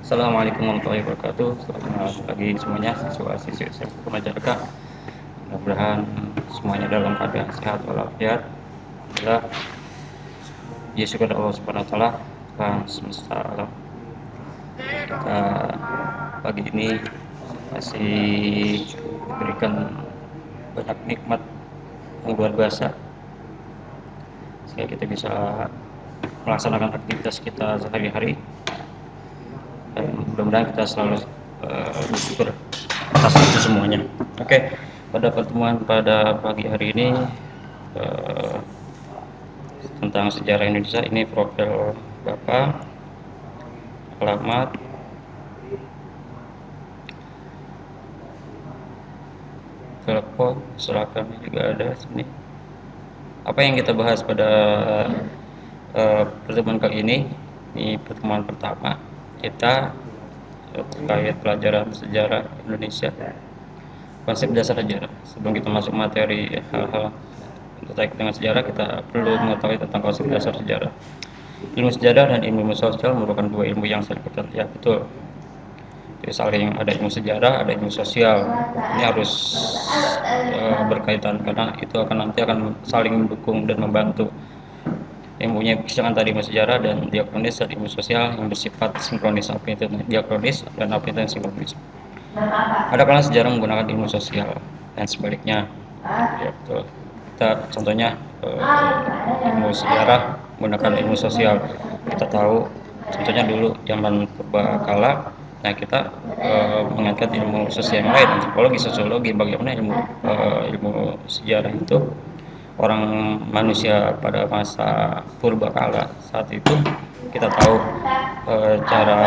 Assalamualaikum warahmatullahi wabarakatuh. Selamat pagi semuanya, siswa-siswi SMA Majalengka. Mudah-mudahan semuanya dalam keadaan sehat walafiat. Alhamdulillah, ya syukur Allah Subhanahu wa taala, Tuhan semesta alam. Kita pagi ini masih diberikan banyak nikmat yang luar biasa sehingga kita bisa melaksanakan aktivitas kita sehari-hari, dan mudah-mudahan kita selalu bersyukur atas itu semuanya. Oke, pada pertemuan pada pagi hari ini eh, tentang sejarah Indonesia, ini profil Bapak, alamat, telepon, seragamnya juga ada sini. Apa yang kita bahas pada pertemuan kali ini? Ini pertemuan pertama kita terkait pelajaran sejarah Indonesia, konsep dasar sejarah. Sebelum kita masuk materi hal-hal terkait dengan sejarah, kita perlu mengetahui tentang konsep dasar sejarah. Ilmu sejarah dan ilmu sosial merupakan dua ilmu yang saling berkaitan. Ya, betul. Jadi saling ada ilmu sejarah, ada ilmu sosial. Ini harus berkaitan karena itu nanti akan saling mendukung dan membantu. Ilmunya misalkan tadi ilmu sejarah dan diakronis, dan ilmu sosial yang bersifat sinkronis. Apa itu diakronis dan apa itu sinkronis? Ada kalanya sejarah menggunakan ilmu sosial dan sebaliknya. Ya, betul. Kita contohnya ilmu sejarah menggunakan ilmu sosial. Kita tahu contohnya dulu zaman purbakala, nah kita mengaitkan ilmu sosial yang lain, antropologi, sosiologi, bagaimana ilmu sejarah itu orang manusia pada masa purbakala. Saat itu kita tahu cara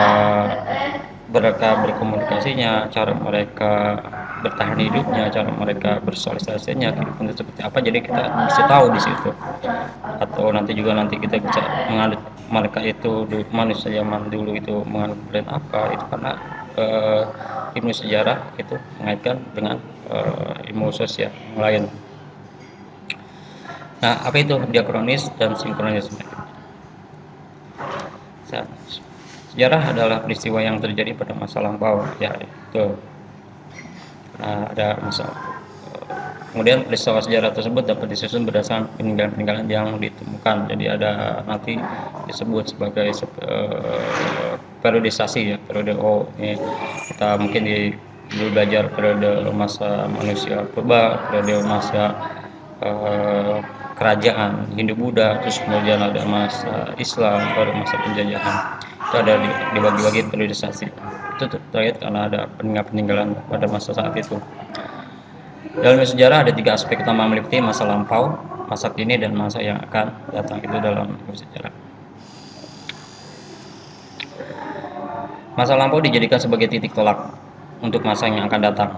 mereka berkomunikasinya, cara mereka bertahan hidupnya, cara mereka bersosialisasinya, kehidupan seperti apa. Jadi kita bisa tahu di situ. Atau nanti kita bisa menganut mereka itu manusia zaman dulu itu menganut brand apa, itu karena ilmu sejarah itu mengaitkan dengan ilmu sosial yang lain. Nah, apa itu diakronis dan sinkronisme? Sejarah adalah peristiwa yang terjadi pada masa lampau, ya itu. Nah, ada masa. Kemudian peristiwa sejarah tersebut dapat disusun berdasarkan peninggalan-peninggalan yang ditemukan. Jadi ada nanti disebut sebagai periodisasi, ya, periode. Oh, ini kita mungkin dulu belajar periode masa manusia purba, periode masa kerajaan Hindu-Buddha, terus kemudian ada masa Islam, baru masa penjajahan. Itu ada dibagi-bagi periodisasi. Itu terkait karena ada peninggalan pada masa saat itu. Dalam sejarah ada 3 aspek utama meliputi masa lampau, masa kini, dan masa yang akan datang. Itu dalam sejarah. Masa lampau dijadikan sebagai titik tolak untuk masa yang akan datang.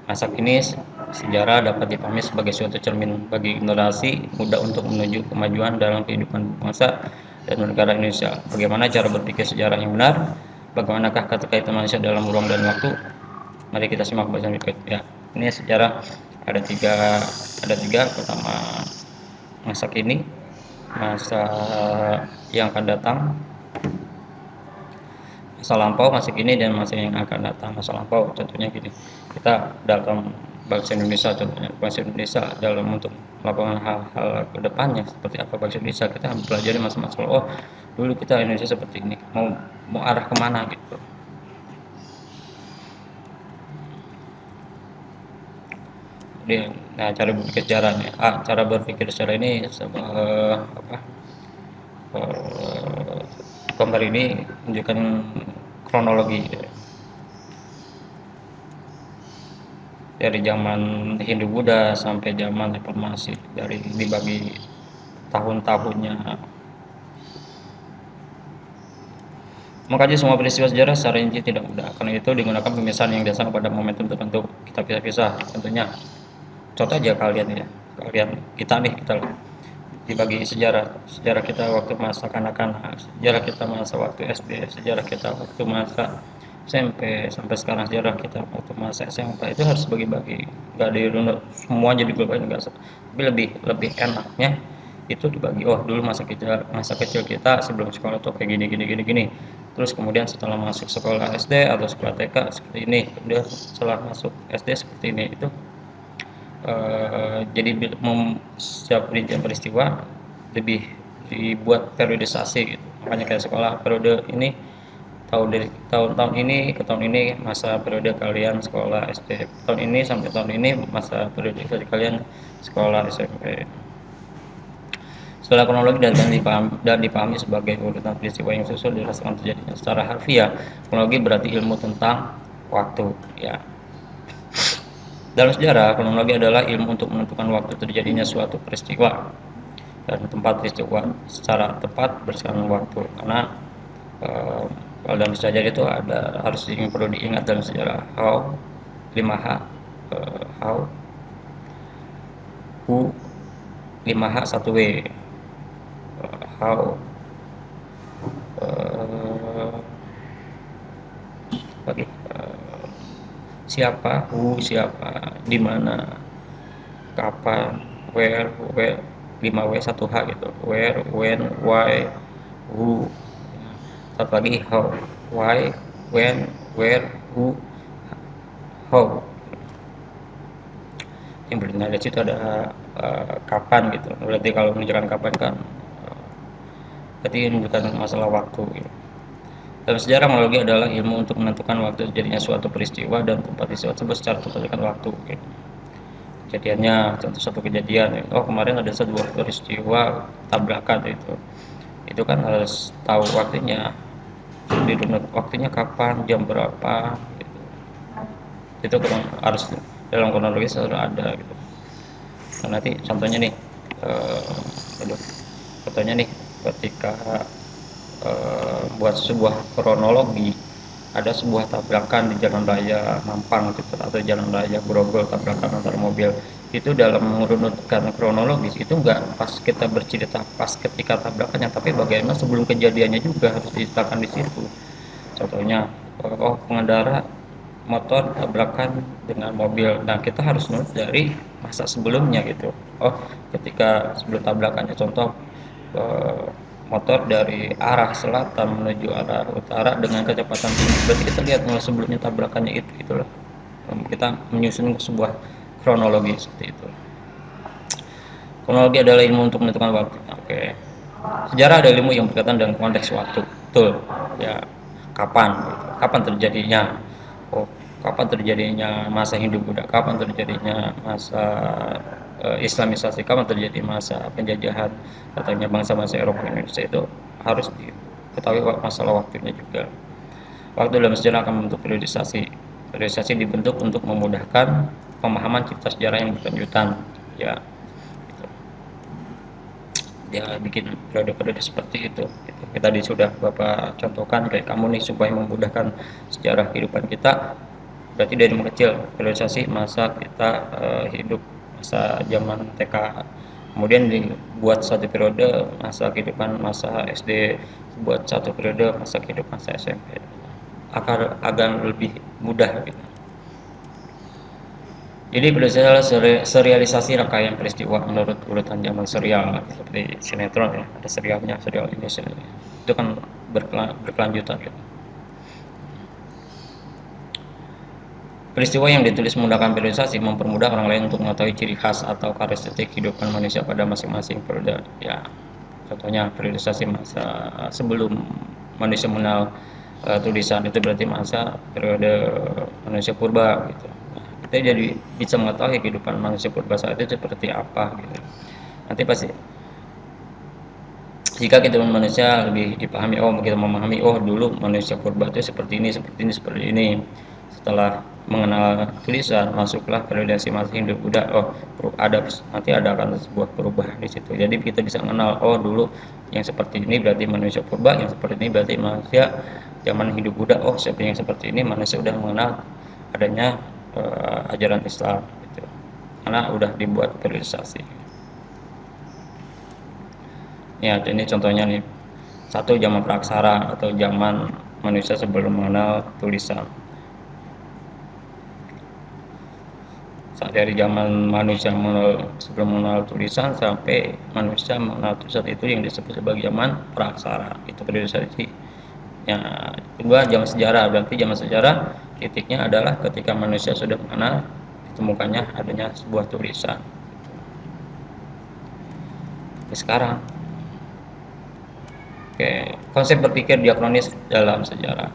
Masa kini sejarah dapat dipahami sebagai suatu cermin bagi generasi muda untuk menuju kemajuan dalam kehidupan bangsa dan negara Indonesia. Bagaimana cara berpikir sejarah yang benar? Bagaimanakah keterkaitan manusia dalam ruang dan waktu? Mari kita simak bahasan berikut. Ya, ini sejarah ada tiga. Pertama, masa kini, masa yang akan datang, masa lampau, masa kini, dan masa yang akan datang. Masa lampau contohnya gini, kita dalam bangsa Indonesia, contohnya bangsa Indonesia dalam untuk melakukan hal-hal ke depannya seperti apa bangsa Indonesia, kita pelajari masa-masa lalu. Oh, dulu kita Indonesia seperti ini, mau arah kemana gitu. Nah, cara berpikir sejarahnya, cara berpikir sejarah ini gambar ini menunjukkan kronologi dari zaman Hindu-Buddha sampai zaman Reformasi, dari dibagi tahun-tahunnya. Mengkaji semua peristiwa sejarah secara rinci tidak mudah, karena itu digunakan pemisahan yang dasar pada momentum tertentu. Kita pisah-pisah. Contohnya, contoh aja kita dibagi sejarah kita waktu masa kanak-kanak, sejarah kita masa waktu SD, sejarah kita waktu masa SMP, sampai sekarang sejarah kita waktu masa SMA. Itu harus bagi-bagi, nggak dirunut semua jadi global, enggak. Tapi lebih enaknya itu dibagi. Oh, dulu masa kecil kita sebelum sekolah tuh kayak gini. Terus kemudian setelah masuk sekolah SD atau sekolah TK seperti ini, kemudian setelah masuk SD seperti ini, itu jadi setiap rincian peristiwa lebih dibuat periodisasi gitu. Makanya kayak sekolah periode ini, dari tahun-tahun ini ke tahun ini masa periode kalian sekolah SD, tahun ini sampai tahun ini masa periode kalian sekolah SMP. Setelah kronologi dan dipahami sebagai urutan peristiwa yang susul dirasakan terjadinya secara harfiah, kronologi berarti ilmu tentang waktu. Ya, dalam sejarah, kronologi adalah ilmu untuk menentukan waktu terjadinya suatu peristiwa dan tempat peristiwa secara tepat berdasarkan waktu. Karena kalau dalam sejarah itu ada yang perlu diingat dalam sejarah: how, 5H, how, who, 5H, 1W, how, bagi siapa, who siapa, di mana, kapan, where, 5W, 1H gitu, where, when, why, who. Satu lagi how, why, when, where, who, how. Yang berarti dari situ ada kapan gitu. Berarti kalau menunjukkan kapan kan berarti menunjukkan masalah waktu gitu. Dalam sejarah, kronologi adalah ilmu untuk menentukan waktu terjadinya suatu peristiwa dan tempat peristiwa tersebut secara berdasarkan waktu gitu. Kejadiannya, contoh satu kejadian, oh kemarin ada sebuah peristiwa tabrakan, itu kan harus tahu waktunya, dirunut waktunya kapan, jam berapa gitu. Itu harus dalam kronologi selalu ada gitu. Nah, nanti contohnya nih, contohnya nih ketika buat sebuah kronologi, ada sebuah tabrakan di jalan raya Mampang gitu, atau jalan raya Grogol, tabrakan antar mobil. Itu dalam menurunkan kronologis itu nggak pas kita bercerita pas ketika tabrakannya, tapi bagaimana sebelum kejadiannya juga harus diceritakan di situ. Contohnya, oh pengendara motor tabrakan dengan mobil, nah kita harus nurut dari masa sebelumnya gitu. Oh ketika sebelum tabrakannya, contoh motor dari arah selatan menuju arah utara dengan kecepatan tinggi, berarti kita lihat mulai sebelumnya tabrakannya itulah kita menyusun sebuah kronologi seperti itu. Kronologi adalah ilmu untuk menentukan waktu. Oke. Sejarah adalah ilmu yang berkaitan dengan konteks waktu. Betul. Ya, kapan terjadinya, oh kapan terjadinya masa Hindu Buddha, kapan terjadinya masa Islamisasi, kapan terjadi masa penjajahan katanya bangsa-bangsa Eropa Indonesia, itu harus diketahui masalah waktunya juga. Waktu dalam sejarah akan membentuk periodisasi. Periodisasi dibentuk untuk memudahkan pemahaman cipta sejarah yang berkelanjutan. Ya, dia bikin periode-periode seperti itu. Kita sudah Bapak contohkan kayak kamu nih, supaya memudahkan sejarah kehidupan kita. Berarti dari kecil periodisasi masa kita hidup, masa zaman TK, kemudian dibuat satu periode masa kehidupan masa SD, buat satu periode masa kehidupan masa SMP, agar lebih mudah gitu. Jadi berdasarkan serialisasi rangkaian peristiwa menurut urutan zaman serial, seperti sinetron ya, ada serialnya, serial ini, itu kan berkelanjutan gitu. Peristiwa yang ditulis menggunakan periodisasi mempermudah orang lain untuk mengetahui ciri khas atau karakteristik kehidupan manusia pada masing-masing periode. Ya, contohnya periodisasi masa sebelum manusia mengenal tulisan, itu berarti masa periode manusia purba gitu. Kita jadi bisa mengetahui kehidupan manusia purba saat itu seperti apa gitu. Nanti pasti jika kita manusia lebih dipahami, oh kita memahami, oh dulu manusia purba itu seperti ini, seperti ini, seperti ini. Setelah mengenal tulisan, masuklah periodisasi masa Hindu Buddha, oh nanti ada akan sebuah perubahan di situ. Jadi kita bisa mengenal, oh dulu yang seperti ini berarti manusia purba, yang seperti ini berarti manusia zaman Hindu Buddha, oh seperti yang seperti ini manusia sudah mengenal adanya ajaran Islam gitu. Karena udah dibuat periodisasi. Ya, ini contohnya nih. Satu, zaman praksara atau zaman manusia sebelum mengenal tulisan. Saat dari zaman manusia sebelum mengenal tulisan sampai manusia mengenal tulisan, itu yang disebut sebagai zaman praksara. Itu periodisasi Yang kedua zaman sejarah, berarti zaman sejarah titiknya adalah ketika manusia sudah mengenal ditemukannya adanya sebuah tulisan. Sekarang, oke, konsep berpikir diakronis dalam sejarah.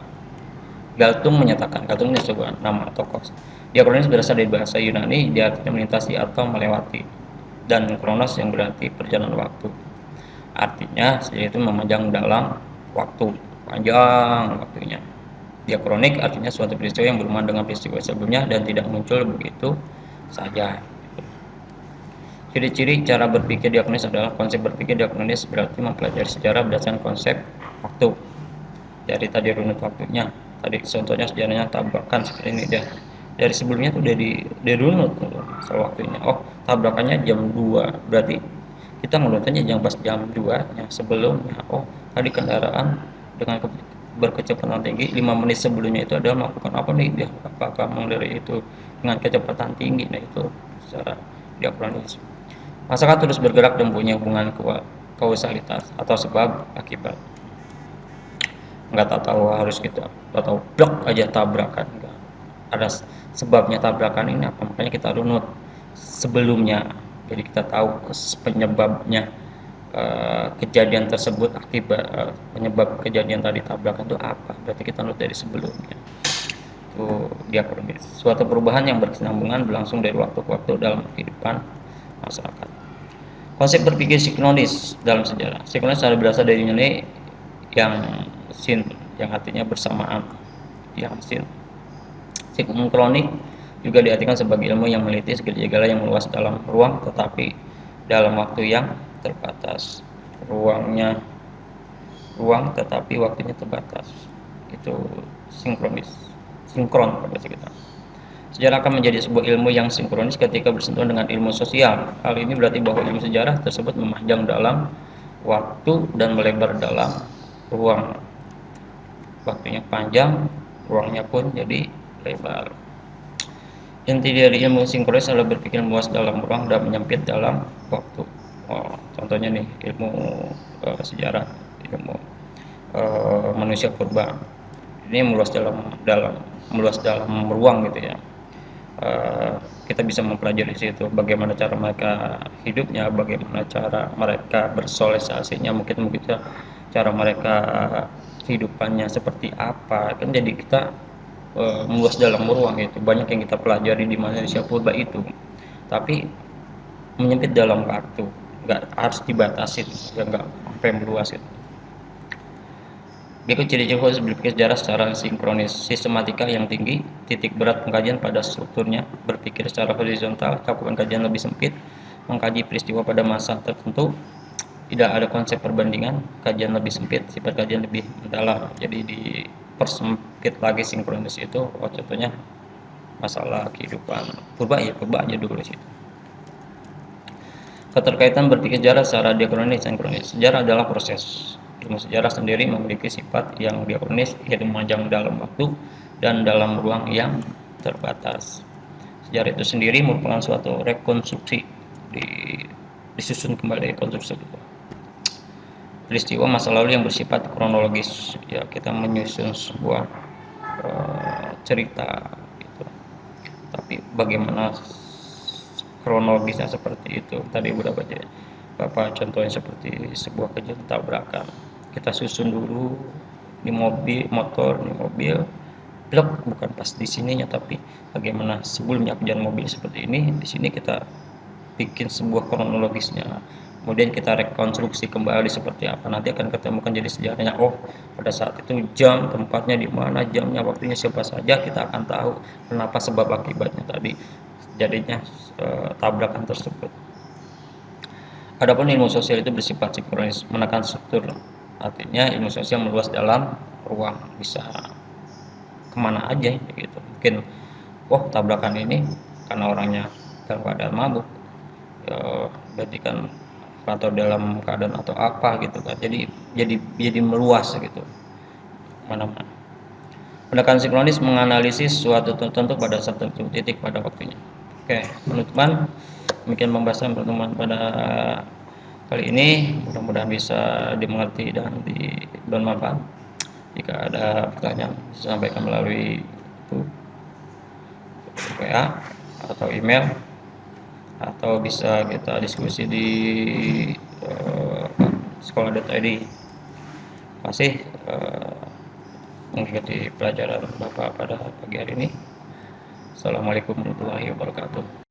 Galtung ini sebuah nama tokoh. Diakronis berasal dari bahasa Yunani, dia artinya melintasi atau melewati, dan kronos yang berarti perjalanan waktu. Artinya yaitu memanjang dalam waktu, panjang waktunya. Diakronik artinya suatu peristiwa yang berhubungan dengan peristiwa sebelumnya dan tidak muncul begitu saja. Ciri-ciri cara berpikir diakronis adalah konsep berpikir diakronis berarti mempelajari sejarah berdasarkan konsep waktu. Dari tadi runut waktunya, tadi contohnya sejarahnya tabrakan seperti ini dia. Dari sebelumnya tuh dari runut soal waktunya. Oh, tabrakannya jam 2. Berarti kita ngelunturnya jam pas jam 2 yang sebelumnya. Oh, tadi kendaraan dengan berkecepatan tinggi 5 menit sebelumnya itu adalah melakukan apa nih dia? Apakah mengendarai itu dengan kecepatan tinggi? Nah, itu secara diakronis. Masyarakat terus bergerak dan punya hubungan kausalitas atau sebab akibat. Nggak tahu harus kita tahu blok aja tabrakan, enggak ada sebabnya tabrakan ini apa, makanya kita runut sebelumnya, jadi kita tahu penyebabnya, kejadian tersebut akibat penyebab kejadian tadi tabrakan itu apa, berarti kita runut dari sebelumnya. Itu diakronis, suatu perubahan yang berkesinambungan berlangsung dari waktu ke waktu dalam kehidupan masyarakat. Konsep berpikir sinkronis dalam sejarah. Sinkronis berasal dari Yunani yang sin, yang artinya bersamaan, yang sin. Sinkronik juga diartikan sebagai ilmu yang meneliti segala yang meluas dalam ruang tetapi dalam waktu yang terbatas. Ruang tetapi waktunya terbatas. Itu sinkron pada kita. Sejarah akan menjadi sebuah ilmu yang sinkronis ketika bersentuhan dengan ilmu sosial. Hal ini berarti bahwa ilmu sejarah tersebut memanjang dalam waktu dan melebar dalam ruang. Waktunya panjang, ruangnya pun jadi lebar. Inti dari ilmu sinkronis adalah berpikir luas dalam ruang dan menyempit dalam waktu. Contohnya nih ilmu sejarah, ilmu manusia purba. Ini meluas dalam ruang gitu ya. Kita bisa mempelajari situ bagaimana cara mereka hidupnya, bagaimana cara mereka bersosialisasinya, mungkin cara mereka kehidupannya seperti apa, kan jadi kita meluas dalam ruang itu, banyak yang kita pelajari di Malaysia purba itu, tapi menyempit dalam waktu, nggak harus dibatasi, nggak sampai meluas itu. Berikut ciri-ciri khusus berpikir sejarah secara sinkronis. Sistematika yang tinggi, titik berat pengkajian pada strukturnya, berpikir secara horizontal, cakupan kajian lebih sempit, mengkaji peristiwa pada masa tertentu, tidak ada konsep perbandingan, kajian lebih sempit, sifat kajian lebih mendalam. Jadi dipersempit lagi sinkronis itu, contohnya masalah kehidupan purba aja dulu di situ. Keterkaitan berpikir sejarah secara diakronis sinkronis. Sejarah adalah proses. Ilmu sejarah sendiri memiliki sifat yang diakronis, yaitu memanjang dalam waktu dan dalam ruang yang terbatas. Sejarah itu sendiri merupakan suatu rekonstruksi, disusun kembali rekonstruksi itu. Peristiwa masa lalu yang bersifat kronologis, ya kita menyusun sebuah cerita gitu. Tapi bagaimana kronologisnya seperti itu, tadi udah Bapak contohnya seperti sebuah kejadian tabrakan, kita susun dulu di mobil, blok bukan pas di sininya, tapi bagaimana sebelumnya kejadian mobil seperti ini, di sini kita bikin sebuah kronologisnya, kemudian kita rekonstruksi kembali seperti apa, nanti akan ketemukan jadi sejarahnya. Oh, pada saat itu jam, tempatnya di mana, jamnya, waktunya siapa saja, kita akan tahu kenapa sebab akibatnya tadi jadinya tabrakan tersebut. Adapun ilmu sosial itu bersifat sinkronis, menekan struktur. Artinya ilmu sosial meluas dalam ruang, bisa kemana aja gitu. Mungkin tabrakan ini karena orangnya dalam keadaan mabuk, berarti kan atau dalam keadaan atau apa gitu kan. Jadi meluas gitu. Mana-mana. Pendekatan sinkronis menganalisis suatu tertentu pada satu titik pada waktunya. Oke, penutupan. Demikian pembahasan pertemuan pada kali ini, mudah-mudahan bisa dimengerti dan bermanfaat. Jika ada pertanyaan, sampaikan melalui WA atau email, atau bisa kita diskusi di sekolah.id. Masih mengikuti pelajaran Bapak pada pagi hari ini. Assalamualaikum warahmatullahi wabarakatuh.